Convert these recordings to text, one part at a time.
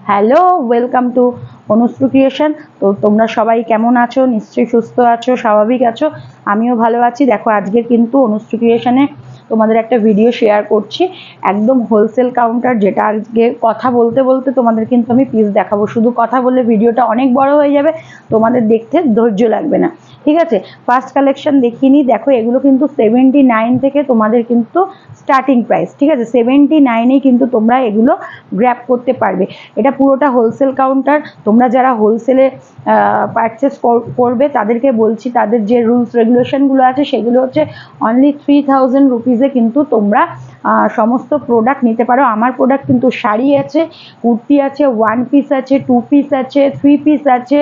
Hello, welcome to Anushru creation. তো তোমরা সবাই কেমন আছো? নিশ্চয়ই সুস্থ আছো, স্বাভাবিক আছো। আমিও ভালো আছি। দেখো, আজকে কিন্তু অনুশ্রু ক্রিয়েশনে তোমাদের একটা ভিডিও শেয়ার করছি, একদম হোলসেল কাউন্টার, যেটা আজকে কথা বলতে বলতে তোমাদের কিন্তু আমি পিস দেখাবো। শুধু কথা বললে ভিডিওটা অনেক বড় হয়ে যাবে, তোমাদের দেখতে ধৈর্য লাগবে না। ঠিক আছে, ফার্স্ট কালেকশন দেখিয়ে নিই। দেখো, এগুলো কিন্তু 79 থেকে তোমাদের কিন্তু স্টার্টিং প্রাইস। ঠিক আছে, 79-এই কিন্তু তোমরা এগুলো গ্র্যাব করতে পারবে। এটা পুরোটা হোলসেল কাউন্টার। তোমরা যারা হোলসেলে পারচেস করবে তাদেরকে বলছি, তাদের যে রুলস রেগুলেশনগুলো আছে সেগুলো হচ্ছে অনলি 3000 রুপিসে কিন্তু তোমরা সমস্ত প্রোডাক্ট নিতে পারো। আমার প্রোডাক্ট কিন্তু শাড়ি আছে, কুর্তি আছে, 1 পিস আছে, 2 পিস আছে, 3 পিস আছে,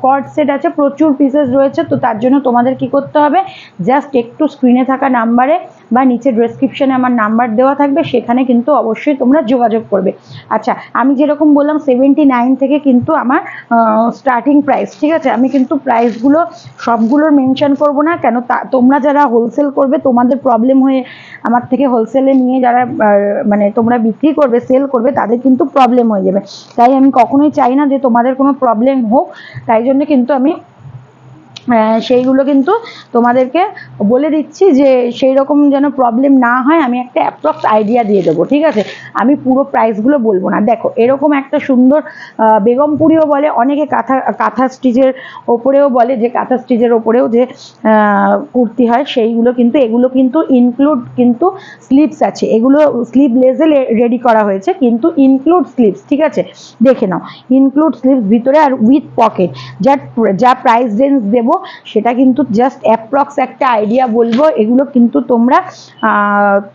কর্ড সেট আছে, প্রচুর পিসেস রয়েছে। তো তার জন্য তোমাদের কি করতে হবে, জাস্ট একটু স্ক্রিনে থাকা নাম্বারে বা নিচে ডেসক্রিপশনে আমার নাম্বার দেওয়া থাকবে, সেখানে কিন্তু অবশ্যই তোমরা যোগাযোগ করবে। আচ্ছা, আমি যেরকম বললাম 79 থেকে কিন্তু আমার স্টার্টিং প্রাইস। ঠিক আছে, আমি কিন্তু প্রাইসগুলো সবগুলোর মেনশন করব না, কেন তোমরা যারা হোলসেল করবে তোমাদের প্রবলেম হয়ে, আমার থেকে হোলসেলে নিয়ে যারা মানে তোমরা বিক্রি করবে, সেল করবে, তাদের কিন্তু প্রবলেম হয়ে যাবে। তাই আমি কখনোই চাই না যে তোমাদের কোনো প্রবলেম হোক। তাই জন্য কিন্তু আমি সেইগুলো কিন্তু তোমাদেরকে বলে দিচ্ছি, যে সেই রকম যেন প্রবলেম না হয়। আমি একটা অ্যাপ্রক্স আইডিয়া দিয়ে দেবো। ঠিক আছে, আমি পুরো প্রাইসগুলো বলবো না। দেখো, এরকম একটা সুন্দর বেগমপুরিও বলে অনেকে, কাঁথা স্টিচের ওপরেও বলে, যে কাঁথা স্টিচের ওপরেও যে কুর্তি হয়, সেইগুলো কিন্তু, এগুলো কিন্তু ইনক্লুড কিন্তু স্লিভস আছে। এগুলো স্লিভলেসে রেডি করা হয়েছে, কিন্তু ইনক্লুড স্লিভস। ঠিক আছে, দেখে নাও, ইনক্লুড স্লিভস ভিতরে, আর উইথ পকেট। যা প্রাইস রেঞ্জ দেবো সেটা কিন্তু জাস্ট অ্যাপ্রক্স একটা আইডিয়া বলবো। এগুলো কিন্তু তোমরা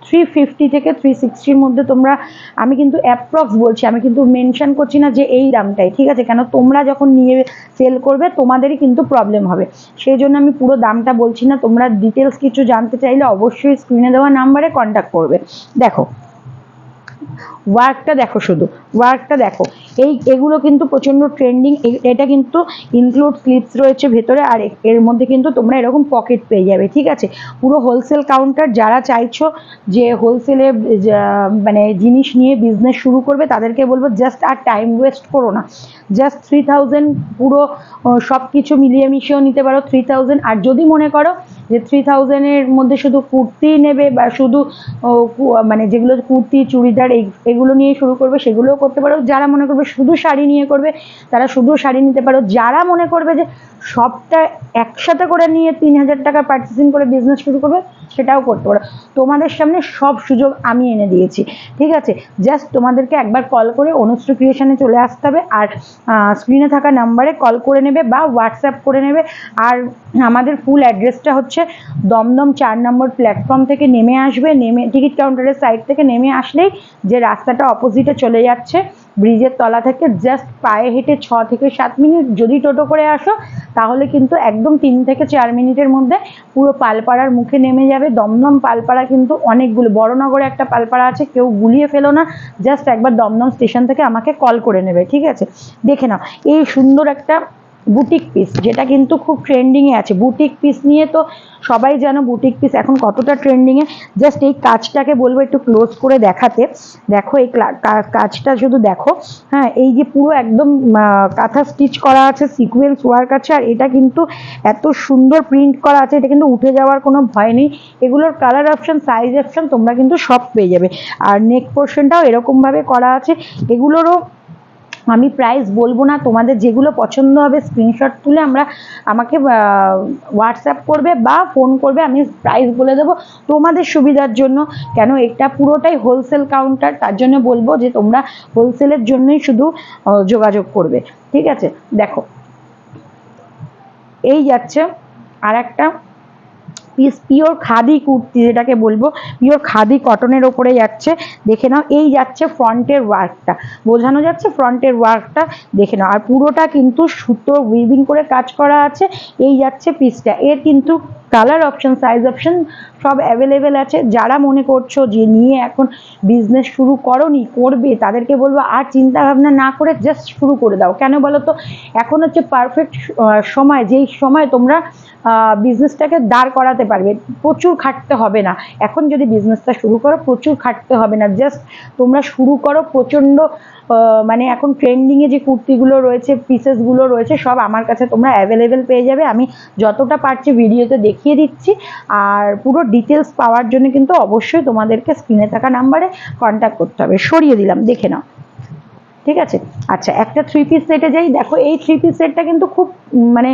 350 থেকে 360-র মধ্যে তোমরা, আমি কিন্তু অ্যাপ্রক্স বলছি, আমি কিন্তু মেনশন করছি না যে এই দামটাই। ঠিক আছে, কেন তোমরা যখন নিয়ে সেল করবে তোমাদেরই কিন্তু প্রবলেম হবে, সেই জন্য আমি পুরো দামটা বলছি না। তোমরা ডিটেলস কিছু জানতে চাইলে অবশ্যই স্ক্রিনে দেওয়া নাম্বারে কন্ট্যাক্ট করবে। দেখো, ওয়ার্কটা দেখো, শুধু ওয়ার্কটা দেখো। এগুলো কিন্তু প্রচণ্ড ট্রেন্ডিং। এটা কিন্তু ইনক্লুড স্লিভস রয়েছে ভেতরে, আর এর মধ্যে কিন্তু তোমরা এরকম পকেট পেয়ে যাবে। ঠিক আছে, পুরো হোলসেল কাউন্টার। যারা চাইছো যে হোলসেলে মানে জিনিস নিয়ে বিজনেস শুরু করবে, তাদেরকে বলবো জাস্ট আর টাইম ওয়েস্ট করো না। জাস্ট 3000 পুরো সব কিছু মিলিয়ে মিশিয়েও নিতে পারো 3000। আর যদি মনে করো যে 3000-এর মধ্যে শুধু কুর্তি নেবে, বা শুধু মানে যেগুলো কুর্তি, চুড়িদার, এগুলো নিয়ে শুরু করবে, সেগুলোও করতে পারো। যারা মনে করবে শুধু শাড়ি নিয়ে করবে, তারা শুধু শাড়ি নিতে পারো। যারা মনে করবে যে সবটা একসাথে করে নিয়ে 3000 টাকা পার্চেসিং করে বিজনেস শুরু করবে, সেটাও করতে পারো। তোমাদের সামনে সব সুযোগ আমি এনে দিয়েছি। ঠিক আছে, জাস্ট তোমাদেরকে একবার কল করে অনুশ্রী ক্রিয়েশনে চলে আসতে হবে, আর স্ক্রিনে থাকা নাম্বারে কল করে নেবে বা হোয়াটসঅ্যাপ করে নেবে। আর আমাদের ফুল অ্যাড্রেসটা হচ্ছে দমদম 4 নম্বর প্ল্যাটফর্ম থেকে নেমে আসবে। নেমে টিকিট কাউন্টারের সাইড থেকে নেমে আসলেই যে রাস্তাটা অপোজিটে চলে যাচ্ছে ব্রিজের তলা থেকে, জাস্ট পায়ে হেঁটে 6 থেকে 7 মিনিট। যদি টোটো করে আসো তাহলে কিন্তু একদম 3 থেকে 4 মিনিটের মধ্যে পুরো পালপাড়ার মুখে নেমে যাবে। দমদম পালপাড়া কিন্তু অনেকগুলো, বড়নগরে একটা পালপাড়া আছে, কেউ গুলিয়ে ফেলো না। জাস্ট একবার দমদম স্টেশন থেকে আমাকে কল করে নেবে। ঠিক আছে, দেখে নাও এই সুন্দর একটা বুটিক পিস, যেটা কিন্তু খুব ট্রেন্ডিংয়ে আছে। বুটিক পিস নিয়ে তো সবাই জানো বুটিক পিস এখন কতটা ট্রেন্ডিংয়ে। জাস্ট এই কাজটাকে বলবো একটু ক্লোজ করে দেখাতে। দেখো, এই কাজটা শুধু দেখো। হ্যাঁ, এই যে পুরো একদম কাঁথা স্টিচ করা আছে, সিকোয়েন্স ওয়ার্ক আছে, আর এটা কিন্তু এত সুন্দর প্রিন্ট করা আছে, এটা কিন্তু উঠে যাওয়ার কোনো ভয় নেই। এগুলোর কালার অপশন, সাইজ অপশন তোমরা কিন্তু সব পেয়ে যাবে। আর নেক পোর্শনটাও এরকমভাবে করা আছে। এগুলোরও আমি প্রাইস বলবো না, তোমাদের যেগুলো পছন্দ হবে স্ক্রিনশট তুলে আমাকে হোয়াটসঅ্যাপ করবে বা ফোন করবে, আমি প্রাইস বলে দেবো তোমাদের সুবিধার জন্য। কেন এটা পুরোটাই হোলসেল কাউন্টার, তার জন্য বলবো যে তোমরা হোলসেলের জন্যই শুধু যোগাযোগ করবে। ঠিক আছে, দেখো এই যাচ্ছে আর একটা পিস পিওর খাদি কুর্তি, যেটাকে বলবো পিওর খাদি কটনের ওপরে যাচ্ছে। দেখে নাও, এই যাচ্ছে ফ্রন্টের ওয়ার্কটা, বোঝানো যাচ্ছে ফ্রন্টের ওয়ার্কটা, দেখে নাও। আর পুরোটা কিন্তু সুতো উইভিং করে কাজ করা আছে। এই যাচ্ছে পিসটা, এর কিন্তু কালার অপশন, সাইজ অপশন সব অ্যাভেলেবেল আছে। যারা মনে করছো যে নিয়ে এখন বিজনেস শুরু করোনি, করবে, তাদেরকে বলবো আর চিন্তা ভাবনা না করে জাস্ট শুরু করে দাও। কেন বলো তো, এখন হচ্ছে পারফেক্ট সময়, যেই সময় তোমরা বিজনেসটাকে দাঁড় করাতে পারবে। প্রচুর খাটতে হবে না, এখন যদি বিজনেসটা শুরু করো প্রচুর খাটতে হবে না। জাস্ট তোমরা শুরু করো, প্রচণ্ড মানে এখন ট্রেন্ডিংয়ে যে কুর্তিগুলো রয়েছে, পিসেসগুলো রয়েছে, সব আমার কাছে তোমরা অ্যাভেলেবেল পেয়ে যাবে। আমি যতটা পারছি ভিডিওতে দেখিয়ে দিচ্ছি। আর পুরো ডিটেলস পাওয়ার জন্য কিন্তু অবশ্যই তোমাদেরকে স্ক্রিনে থাকা নাম্বারে কন্ট্যাক্ট করতে হবে। সরিয়ে দিলাম, দেখে নাও, ঠিক আছে। আচ্ছা, একটা 3 পিস সেটে যাই। দেখো এই 3 পিস সেটটা কিন্তু খুব মানে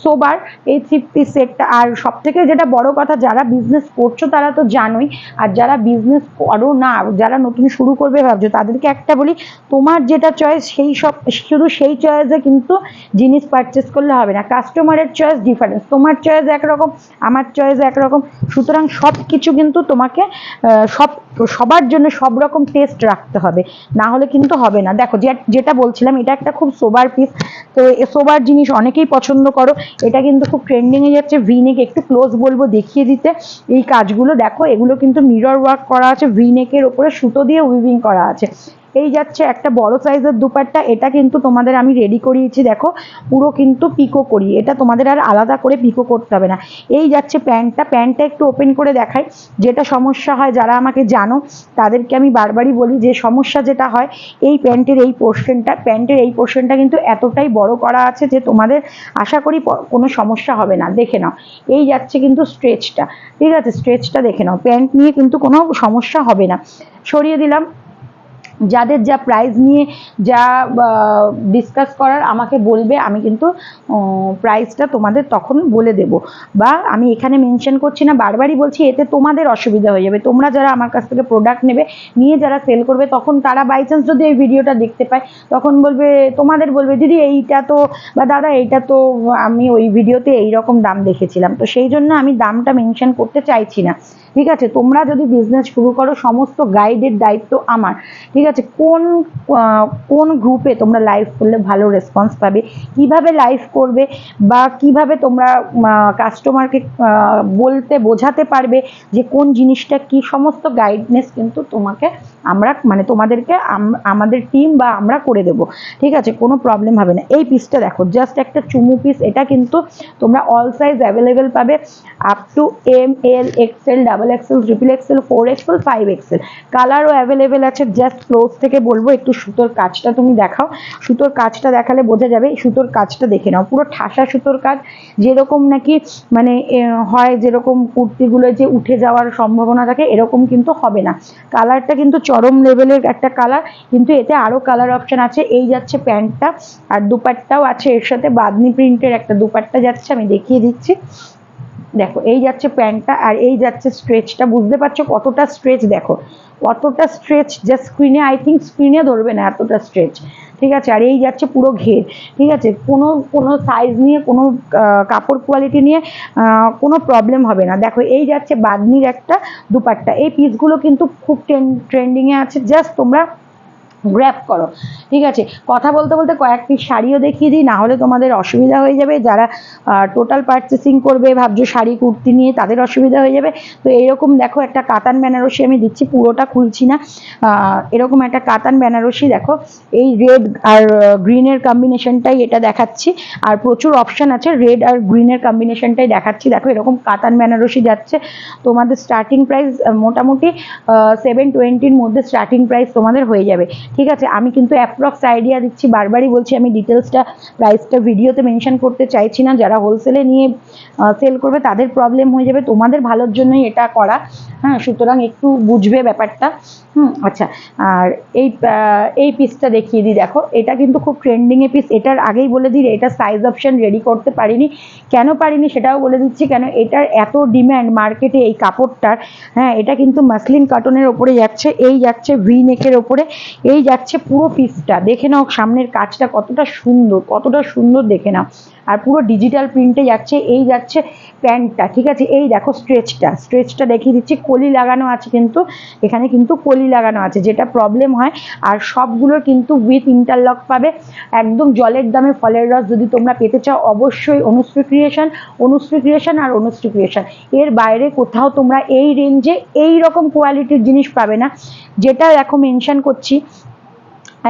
সোবার এই 3 পিস সেটটা। আর সব থেকে যেটা বড় কথা, যারা বিজনেস করছো তারা তো জানোই, আর যারা বিজনেস করো না, যারা নতুন শুরু করবে ভাবছো, তাদেরকে একটা বলি, তোমার যেটা চয়েস সেই সব, শুধু সেই চয়েসে কিন্তু জিনিস পারচেস করলে হবে না। কাস্টমারের চয়েস ডিফারেন্স, তোমার চয়েস একরকম, আমার চয়েস একরকম। সুতরাং সব কিছু কিন্তু তোমাকে সবার জন্য সব রকম টেস্ট রাখতে হবে, না হলে কিন্তু হবে না। দেখো যেটা বলছিলাম, এটা একটা খুব সোবার পিস। তো সোবার জিনিস অনেকেই পছন্দ করো। এটা কিন্তু খুব ট্রেন্ডিং এ যাচ্ছে। ভিনেক একটু ক্লোজ বলবো দেখিয়ে দিতে। এই কাজগুলো দেখো, এগুলো কিন্তু মিরর ওয়ার্ক করা আছে, ভিনেকের ওপরে সুতো দিয়ে উইভিং করা আছে। এই যাচ্ছে একটা বড় সাইজের দুপাট্টা। এটা কিন্তু তোমাদের আমি রেডি করিয়েছি, দেখো পুরো কিন্তু পিকো করি। এটা তোমাদের আর আলাদা করে পিকো করতে হবে না। এই যাচ্ছে প্যান্টটা একটু ওপেন করে দেখাই। যেটা সমস্যা হয়, যারা আমাকে জানো তাদেরকে আমি বারবারই বলি, যে সমস্যা যেটা হয় এই প্যান্টের এই পোর্শনটা কিন্তু এতটাই বড় করা আছে যে তোমাদের আশা করি কোনো সমস্যা হবে না। দেখে নাও, এই যাচ্ছে কিন্তু স্ট্রেচটা, ঠিক আছে, স্ট্রেচটা দেখে নাও। প্যান্ট নিয়ে কিন্তু কোনো সমস্যা হবে না। সরিয়ে দিলাম। যাদের যা প্রাইস নিয়ে যা ডিসকাস করার আমাকে বলবে, আমি কিন্তু প্রাইসটা তোমাদের তখন বলে দেব, বা আমি এখানে মেনশন করছি না, বারবারই বলছি, এতে তোমাদের অসুবিধা হয়ে যাবে। তোমরা যারা আমার কাছ থেকে প্রোডাক্ট নেবে, নিয়ে যারা সেল করবে, তখন তারা বাই চান্স যদি এই ভিডিওটা দেখতে পায়, তখন তোমাদের বলবে, দিদি এইটা তো, বা দাদা এইটা তো আমি ওই ভিডিওতে এইরকম দাম দেখেছিলাম। তো সেই জন্য আমি দামটা মেনশন করতে চাইছি না, ঠিক আছে। তোমরা যদি বিজনেস শুরু করো, সমস্ত গাইডের দায়িত্ব আমার, ঠিক আছে। কোন গ্রুপে তোমরা লাইভ করলে ভালো রেসপন্স পাবে, কিভাবে লাইভ করবে, বা কিভাবে তোমরা কাস্টমারকে বলতে বোঝাতে পারবে যে কোন জিনিসটা কি, সমস্ত গাইডনেস কিন্তু তোমাদেরকে আমাদের টিম বা আমরা করে দেব, ঠিক আছে। কোনো প্রবলেম হবে না। এই পিসটা দেখো, জাস্ট একটা চুমু পিস। এটা কিন্তু তোমরা অল সাইজ অ্যাভেলেবেল পাবে, up to M, L, XL, double XL, triple XL, 4XL, 5XL। কালারও অ্যাভেলেবেল আছে। জাস্ট ক্লোজ থেকে বলবো, একটু সুতোর কাজটা তুমি দেখাও। সুতোর কাজটা দেখালে বোঝা যাবে। সুতোর কাজটা দেখে নাও, পুরো ঠাসা সুতোর কাজ। যেরকম নাকি মানে হয়, যেরকম কুর্তিগুলো যে উঠে যাওয়ার সম্ভাবনা থাকে, এরকম কিন্তু হবে না। কালারটা কিন্তু চরম লেভেলের একটা কালার, কিন্তু এতে আরো কালার অপশন আছে। এই যাচ্ছে প্যান্টটা, আর দুপাট্টাও আছে এর সাথে। বাদনি প্রিন্টের একটা দুপাট্টা যাচ্ছে, আমি দেখিয়ে দিচ্ছি। দেখো, এই যাচ্ছে প্যান্টটা, আর এই যাচ্ছে স্ট্রেচটা। বুঝতে পারছো কতটা স্ট্রেচ? দেখো কতটা স্ট্রেচ, জাস্ট স্ক্রিনে ধরবে না এতটা স্ট্রেচ, ঠিক আছে। আর এই যাচ্ছে পুরো ঘের, ঠিক আছে। কোনো সাইজ নিয়ে, কোনো কাপড় কোয়ালিটি নিয়ে কোনো প্রবলেম হবে না। দেখো, এই যাচ্ছে বাদনির একটা দুপাট্টা। এই পিসগুলো কিন্তু খুব ট্রেন্ডিংয়ে আছে। জাস্ট তোমরা গ্র্যাব করো, ঠিক আছে। কথা বলতে বলতে কয়েক পিস শাড়িও দেখিয়ে দিই, না হলে তোমাদের অসুবিধা হয়ে যাবে। যারা টোটাল পারচেসিং করবে ভাবছো শাড়ি কুর্তি নিয়ে, তাদের অসুবিধা হয়ে যাবে। তো এরকম দেখো, একটা কাতান বেনারসি আমি দিচ্ছি, পুরোটা খুলছি না। এরকম একটা কাতান বেনারসি দেখো, এই রেড আর গ্রিনের কম্বিনেশনটাই এটা দেখাচ্ছি। আর প্রচুর অপশান আছে, রেড আর গ্রিনের কম্বিনেশনটাই দেখাচ্ছি। দেখো, এরকম কাতান বেনারসি যাচ্ছে। তোমাদের স্টার্টিং প্রাইস মোটামুটি 720-র মধ্যে স্টার্টিং প্রাইস তোমাদের হয়ে যাবে, ঠিক আছে। আমি কিন্তু অ্যাপ্রক্স আইডিয়া দিচ্ছি, বারবারই বলছি, আমি ডিটেলসটা প্রাইসটা ভিডিওতে মেনশন করতে চাইছি না। যারা হোলসেলে নিয়ে সেল করবে তাদের প্রবলেম হয়ে যাবে, তোমাদের ভালোর জন্যই এটা করা, হ্যাঁ। সুতরাং একটু বুঝবে ব্যাপারটা। আচ্ছা, আর এই পিসটা দেখিয়ে দিই। দেখো, এটা কিন্তু খুব ট্রেন্ডিংয়ে পিস। এটার আগেই বলে দিই, এটা সাইজ অপশন রেডি করতে পারিনি। কেন পারিনি সেটাও বলে দিচ্ছি, কেন এটার এত ডিম্যান্ড মার্কেটে এই কাপড়টার। হ্যাঁ, এটা কিন্তু মাসলিন কটনের ওপরে যাচ্ছে। এই যাচ্ছে ভি নেকের ওপরে, এই যাচ্ছে পুরো পিসটা। দেখে নাও সামনের কাজটা কতটা সুন্দর, দেখে নাও। আর পুরো ডিজিটাল প্রিন্টে যাচ্ছে। এই যাচ্ছে প্যান্টটা, ঠিক আছে। এই দেখো স্ট্রেচটা দেখিয়ে দিচ্ছি। কলি লাগানো আছে, কিন্তু এখানে কিন্তু কলি লাগানো আছে, যেটা প্রবলেম হয়। আর সবগুলোর কিন্তু উইথ ইন্টারলক পাবে। একদম জলের দামে ফলের রস যদি তোমরা পেতে চাও, অবশ্যই অনুশ্রী ক্রিয়েশন। এর বাইরে কোথাও তোমরা এই রেঞ্জে এই রকম কোয়ালিটির জিনিস পাবে না। যেটা দেখো মেনশন করছি,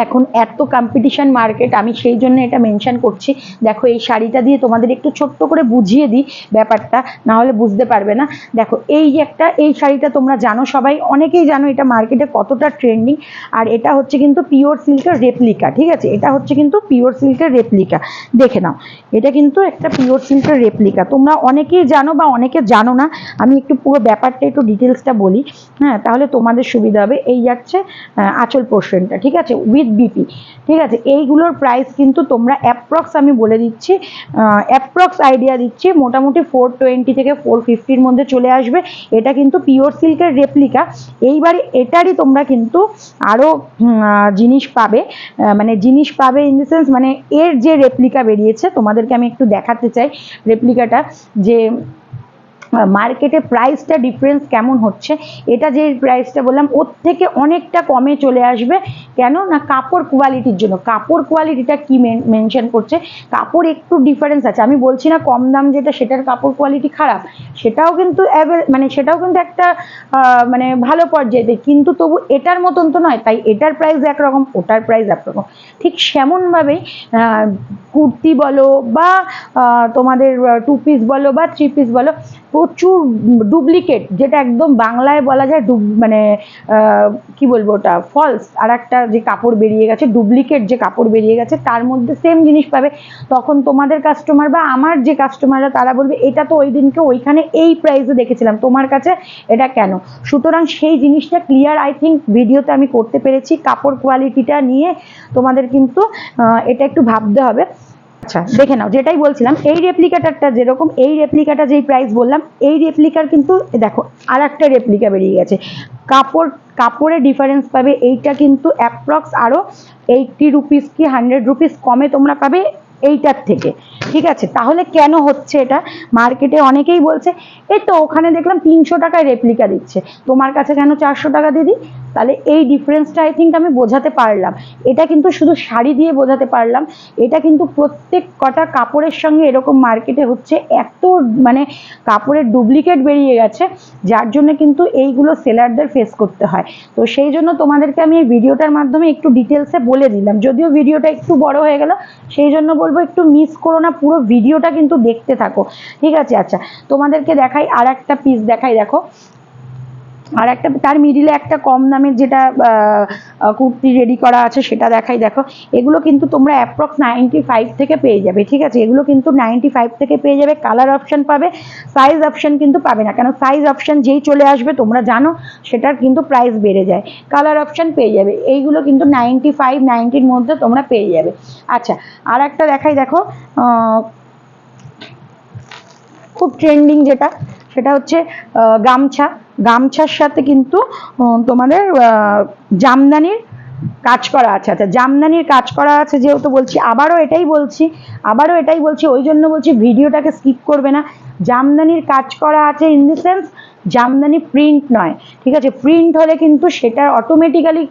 এখন এত কম্পিটিশন মার্কেট, আমি সেই জন্য এটা মেনশন করছি। দেখো এই শাড়িটা দিয়ে তোমাদের একটু ছোট্ট করে বুঝিয়ে দিই ব্যাপারটা, না হলে বুঝতে পারবে না। দেখো এই যে একটা, এই শাড়িটা তোমরা জানো, সবাই অনেকেই জানো এটা মার্কেটে কতটা ট্রেন্ডিং। আর এটা হচ্ছে কিন্তু পিওর সিল্কের রেপ্লিকা, ঠিক আছে, এটা হচ্ছে কিন্তু পিওর সিল্কের রেপ্লিকা। দেখে নাও, এটা কিন্তু একটা পিওর সিল্কের রেপ্লিকা। তোমরা অনেকেই জানো বা অনেকে জানো না, আমি একটু পুরো ব্যাপারটা একটু ডিটেলসটা বলি, হ্যাঁ, তাহলে তোমাদের সুবিধা হবে। এই যাচ্ছে আঁচল পোর্শনটা, ঠিক আছে, উইথ বিপি, ঠিক আছে। এইগুলোর প্রাইস কিন্তু তোমরা অ্যাপ্রক্স, আমি বলে দিচ্ছি, অ্যাপ্রক্স আইডিয়া দিচ্ছি, মোটামুটি 420 থেকে 450-র মধ্যে চলে আসবে। এটা কিন্তু পিওর সিল্কের রেপ্লিকা। এইবারে এটারই তোমরা কিন্তু আরও জিনিস পাবে, মানে জিনিস পাবে ইন দ্য সেন্স, মানে এর যে রেপ্লিকা বেরিয়েছে তোমাদেরকে আমি একটু দেখাতে চাই রেপ্লিকাটা, যে মার্কেটে প্রাইসটা ডিফারেন্স কেমন হচ্ছে। এটা যে প্রাইসটা বললাম ওর থেকে অনেকটা কমে চলে আসবে। কেন না, কাপড় কোয়ালিটির জন্য। কাপড় কোয়ালিটিটা কি মেনশন করছে, কাপড় একটু ডিফারেন্স আছে। আমি বলছি না কম দাম যেটা সেটার কাপড় কোয়ালিটি খারাপ, সেটাও কিন্তু মানে সেটাও কিন্তু একটা মানে ভালো পর্যায়ে, কিন্তু তবু এটার মতন তো নয়। তাই এটার প্রাইস একরকম, ওটার প্রাইস একরকম। ঠিক সেমনভাবেই কুর্তি বলো বা তোমাদের 2 পিস বলো বা 3 পিস বলো, প্রচুর ডুপ্লিকেট, যেটা একদম বাংলায় বলা যায় মানে কি বলবো, ওটা ফলস আর একটা যে কাপড় বেরিয়ে গেছে, ডুপ্লিকেট যে কাপড় বেরিয়ে গেছে, তার মধ্যে সেম জিনিস পাবে। তখন তোমাদের কাস্টমার বা আমার যে কাস্টমাররা তারা বলবে এটা তো ওই দিনকে ওইখানে এই প্রাইসে দেখেছিলাম, তোমার কাছে এটা কেন। সুতরাং সেই জিনিসটা ক্লিয়ার আই থিঙ্ক ভিডিওতে আমি করতে পেরেছি। কাপড় কোয়ালিটিটা নিয়ে তোমাদের কিন্তু এটা একটু ভাবতে হবে। আচ্ছা দেখে নাও, যেটাই বলছিলাম, এই রেপ্লিকাটারটা যেরকম, এই রেপ্লিকাটা যেই প্রাইস বললাম, এই রেপ্লিকার কিন্তু দেখো আর একটা রেপ্লিকা বেরিয়ে গেছে। কাপড়ে ডিফারেন্স পাবে। এইটা কিন্তু অ্যাপ্রক্স আরও 80 রুপিস কি 100 রুপিস কমে তোমরা পাবে এইটার থেকে, ঠিক আছে। তাহলে কেন হচ্ছে এটা, মার্কেটে অনেকেই বলছে এই তো ওখানে দেখলাম 300 টাকায় রেপ্লিকা দিচ্ছে, তোমার কাছে কেন 400 টাকা দিদি। তাহলে এই ডিফারেন্সটা আই থিঙ্ক আমি বোঝাতে পারলাম। এটা কিন্তু শুধু শাড়ি দিয়ে বোঝাতে পারলাম, এটা কিন্তু প্রত্যেক কটা কাপড়ের সঙ্গে এরকম মার্কেটে হচ্ছে। এত মানে কাপড়ের ডুপ্লিকেট বেরিয়ে গেছে, যার জন্য কিন্তু এইগুলো সেলারদের ফেস করতে হয়। তো সেই জন্য তোমাদেরকে আমি এই ভিডিওটার মাধ্যমে একটু ডিটেলসে বলে দিলাম, যদিও ভিডিওটা একটু বড় হয়ে গেল, সেই জন্য বলবো একটু মিস করো না, পুরো ভিডিওটা কিন্তু দেখতে থাকো, ঠিক আছে। আচ্ছা তোমাদেরকে দেখাই আর একটা পিস, দেখাই দেখো, আর একটা তার মিডিলে একটা কম দামের যেটা কুর্তি রেডি করা আছে সেটা দেখাই। দেখো এগুলো কিন্তু তোমরা অ্যাপ্রক্স 95 থেকে পেয়ে যাবে, ঠিক আছে। এগুলো কিন্তু 95 থেকে পেয়ে যাবে। কালার অপশন পাবে, সাইজ অপশন কিন্তু পাবে না, কেন সাইজ অপশন যেই চলে আসবে তোমরা জানো সেটার কিন্তু প্রাইস বেড়ে যায়। কালার অপশন পেয়ে যাবে, এইগুলো কিন্তু 95-90-র মধ্যে তোমরা পেয়ে যাবে। আচ্ছা আর একটা দেখাই, দেখো খুব ট্রেন্ডিং যেটা, সেটা হচ্ছে গামছা। গামছার সাথে কিন্তু তোমাদের জামদানির কাজ করা আছে। আচ্ছা জামদানির কাজ করা আছে যেহেতু বলছি, আবারও এটাই বলছি, ওই জন্য বলছি ভিডিওটাকে স্কিপ করবে না। জামদানির কাজ করা আছে in the sense Jamdani print নয়, ঠিক আছে। প্রিন্ট হলে কিন্তু সেটার অটোমেটিক্যালি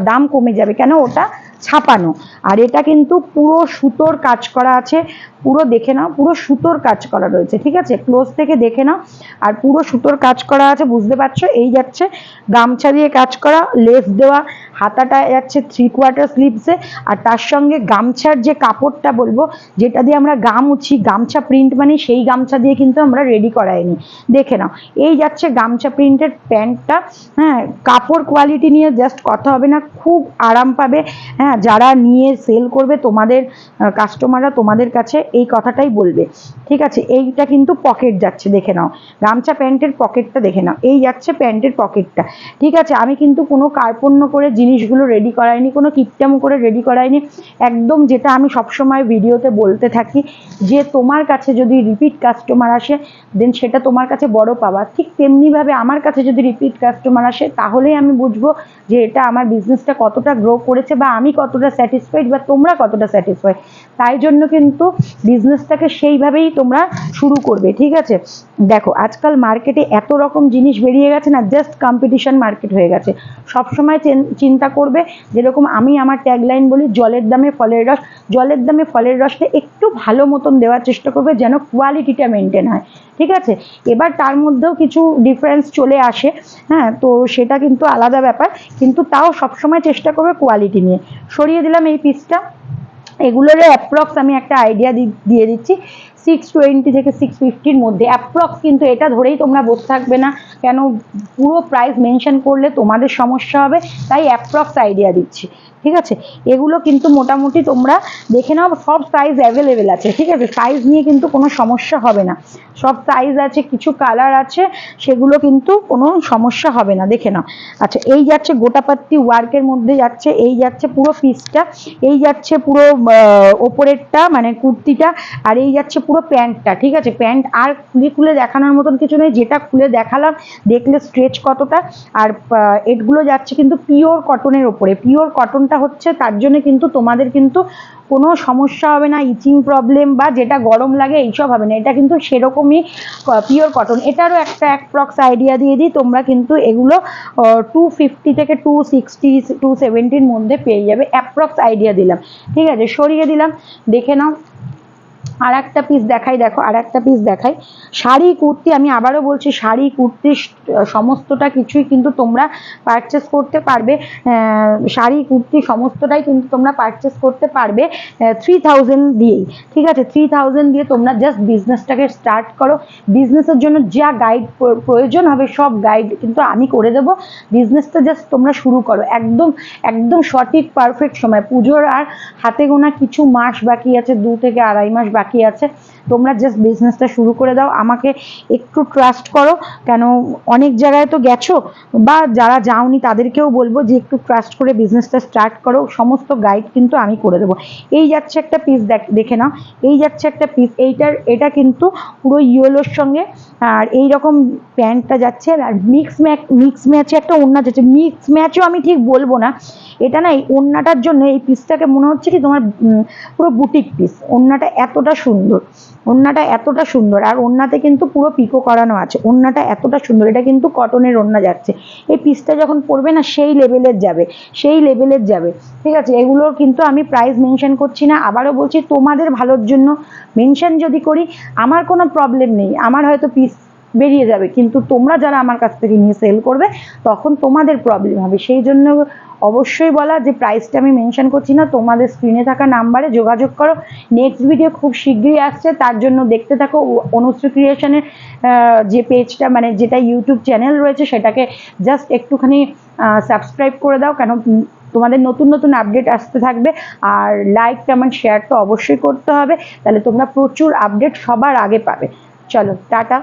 দাম কমে যাবে, কেন ওটা ছাপানো। আর এটা কিন্তু পুরো সুতোর কাজ করা আছে, পুরো দেখে নাও, পুরো সুতোর কাজ করা রয়েছে, ঠিক আছে, ক্লোজ থেকে দেখে নাও। আর পুরো সুতোর কাজ করা আছে, বুঝতে পারছো। এই যাচ্ছে গামছা দিয়ে কাজ করা, লেস দেওয়া, হাতাটা যাচ্ছে 3/4 স্লিভসে। আর তার সঙ্গে গামছার যে কাপড়টা বলবো, যেটা দিয়ে আমরা গা মুছি, গামছা প্রিন্ট মানে সেই গামছা দিয়ে কিন্তু আমরা রেডি করাইনি, দেখে নাও। এই যাচ্ছে গামছা প্রিন্টের প্যান্টটা, হ্যাঁ, কাপড় কোয়ালিটি নিয়ে জাস্ট কথা হবে না, খুব আরাম পাবে। হ্যাঁ, যারা নিয়ে সেল করবে তোমাদের কাস্টমাররা তোমাদের কাছে এই কথাটাই বলবে, ঠিক আছে। এইটা কিন্তু পকেট যাচ্ছে, দেখে নাও, গামছা প্যান্টের পকেটটা দেখে নাও, এই যাচ্ছে প্যান্টের পকেটটা, ঠিক আছে। আমি কিন্তু কোনো কার্পণ্য করে জিনিসগুলো রেডি করাইনি, কোনো কিপটামো করে রেডি করাইনি, একদম যেটা আমি সবসময় ভিডিওতে বলতে থাকি, যে তোমার কাছে যদি রিপিট কাস্টমার আসে দেন সেটা তোমার কাছে বড় পাওয়া। ঠিক তেমনিভাবে আমার কাছে যদি রিপিট কাস্টমার আসে, তাহলেই আমি বুঝবো যে এটা আমার বিজনেসটা কতটা গ্রো করেছে, বা আমি কতটা স্যাটিসফাইড, বা তোমরা কতটা স্যাটিসফাইড। তাই জন্য কিন্তু বিজনেসটাকে সেইভাবেই তোমরা শুরু করবে, ঠিক আছে? দেখো আজকাল মার্কেটে এত রকম জিনিস বেরিয়ে গেছে না, জাস্ট কম্পিটিশন মার্কেট হয়ে গেছে। সবসময় চিন্তা করবে, যেরকম আমি আমার ট্যাগলাইন বলি, জলের দামে ফলের রস। জলের দামে ফলের রসটা একটু ভালো মতন দেওয়ার চেষ্টা করবে, যেন কোয়ালিটিটা মেনটেন হয়, ঠিক আছে? এবার তার মধ্যেও কিছু ডিফারেন্স চলে আসে, হ্যাঁ, তো সেটা কিন্তু আলাদা ব্যাপার, কিন্তু তাও সবসময় চেষ্টা করবে কোয়ালিটি নিয়ে। সরিয়ে দিলাম এই পিসটা। এগুলোর অ্যাপ্রক্স আমি একটা আইডিয়া দিয়ে দিচ্ছি, 620 থেকে 650-র মধ্যে অ্যাপ্রক্স, কিন্তু এটা ধরেই তোমরা বসে থাকবে না, কেন পুরো প্রাইস মেনশন করলে তোমাদের সমস্যা হবে, তাই অ্যাপ্রক্স আইডিয়া দিচ্ছি, ঠিক আছে? এগুলো কিন্তু মোটামুটি তোমরা দেখে নাও, সব সাইজ অ্যাভেলেবেল আছে, ঠিক আছে? সাইজ নিয়ে কিন্তু কোনো সমস্যা হবে না, সব সাইজ আছে, কিছু কালার আছে, সেগুলো কিন্তু কোনো সমস্যা হবে না, দেখে নাও। আচ্ছা, এই যাচ্ছে গোটাপাত্তি ওয়ার্কের মধ্যে যাচ্ছে, এই যাচ্ছে পুরো পিসটা, এই যাচ্ছে পুরো ওপরেরটা মানে কুর্তিটা, আর এই যাচ্ছে পুরো প্যান্টটা, ঠিক আছে? প্যান্ট আর খুলে খুলে দেখানোর মতন কিছু নেই, যেটা খুলে দেখালাম দেখলে স্ট্রেচ কতটা। আর এগুলো যাচ্ছে কিন্তু পিওর কটনের ওপরে, পিওর কটনটা হচ্ছে, তার জন্য কিন্তু তোমাদের কিন্তু কোনো সমস্যা হবে না, ইচিং প্রবলেম বা যেটা গরম লাগে এইসব হবে না, এটা কিন্তু সেরকমই পিওর কটন। এটারও একটা অ্যাপ্রক্স আইডিয়া দিয়ে দিই, তোমরা কিন্তু এগুলো 250 থেকে 260 270-র মধ্যে পেয়ে যাবে, অ্যাপ্রক্স আইডিয়া দিলাম, ঠিক আছে? সরিয়ে দিলাম, দেখে নাও। আর একটা পিস দেখাই, দেখো আর একটা পিস দেখাই, শাড়ি কুর্তি। আমি আবারও বলছি, শাড়ি কুর্তি সমস্তটা কিছুই কিন্তু তোমরা পারচেস করতে পারবে, শাড়ি কুর্তি সমস্তটাই কিন্তু তোমরা পারচেস করতে পারবে 3000 দিয়েই, ঠিক আছে? 3000 দিয়ে তোমরা জাস্ট বিজনেসটাকে স্টার্ট করো। বিজনেসের জন্য যা গাইড প্রয়োজন হবে সব গাইড কিন্তু আমি করে দেবো, বিজনেসটা জাস্ট তোমরা শুরু করো, একদম একদম সঠিক পারফেক্ট সময়, পুজোর আর হাতে গোনা কিছু মাস বাকি আছে, 2 থেকে 2.5 মাস বাকি আছে, তোমরা জাস্ট বিজনেসটা শুরু করে দাও, আমাকে একটু ট্রাস্ট করো, কেন অনেক জায়গায় তো গেছো, বা যারা যাওনি তাদেরকেও বলবো যে একটু ট্রাস্ট করে বিজনেসটা স্টার্ট করো, সমস্ত গাইড কিন্তু আমি করে দেবো। এই যাচ্ছে একটা পিস, দেখে নাও, এই যাচ্ছে একটা পিস, এটা কিন্তু পুরো ইয়েলোর সঙ্গে, আর এইরকম প্যান্টটা যাচ্ছে, আর মিক্স ম্যাচে একটা ওড়না যাচ্ছে, মিক্স ম্যাচও আমি ঠিক বলবো না, এটা না, এই ওড়নাটার জন্য এই পিসটাকে মনে হচ্ছে কি তোমার পুরো বুটিক পিস। ওড়নাটা এতটা সুন্দর, ওড়নাটা এতটা সুন্দর, আর ওড়নাতে কিন্তু পুরো পিকো করানো আছে, ওড়নাটা এতটা সুন্দর, এটা কিন্তু কটনের ওড়না যাচ্ছে, এই পিসটা যখন পরবে না সেই লেভেলের যাবে, সেই লেভেলের যাবে, ঠিক আছে? এগুলোর কিন্তু আমি প্রাইস মেনশন করছি না, আবারও বলছি তোমাদের ভালোর জন্য মেনশন যদি করি আমার কোনো প্রবলেম নেই, আমার হয়তো পিস বেরিয়ে যাবে, কিন্তু তোমরা যারা আমার কাছ থেকে নিয়ে সেল করবে তখন তোমাদের প্রবলেম হবে, সেই জন্য অবশ্যই বলা যে প্রাইসটা আমি মেনশন করছি না, তোমাদের স্ক্রিনে থাকা নাম্বারে যোগাযোগ করো। নেক্সট ভিডিও খুব শীঘ্রই আসছে, তার জন্য দেখতে থাকো অনুশ্রী ক্রিয়েশনের যে পেজটা, মানে যেটা ইউটিউব চ্যানেল রয়েছে, সেটাকে জাস্ট একটুখানি সাবস্ক্রাইব করে দাও, কেন তোমাদের নতুন নতুন আপডেট আসতে থাকবে। আর লাইক কমেন্ট শেয়ার তো অবশ্যই করতে হবে, তাহলে তোমরা প্রচুর আপডেট সবার আগে পাবে। চলো টাটা।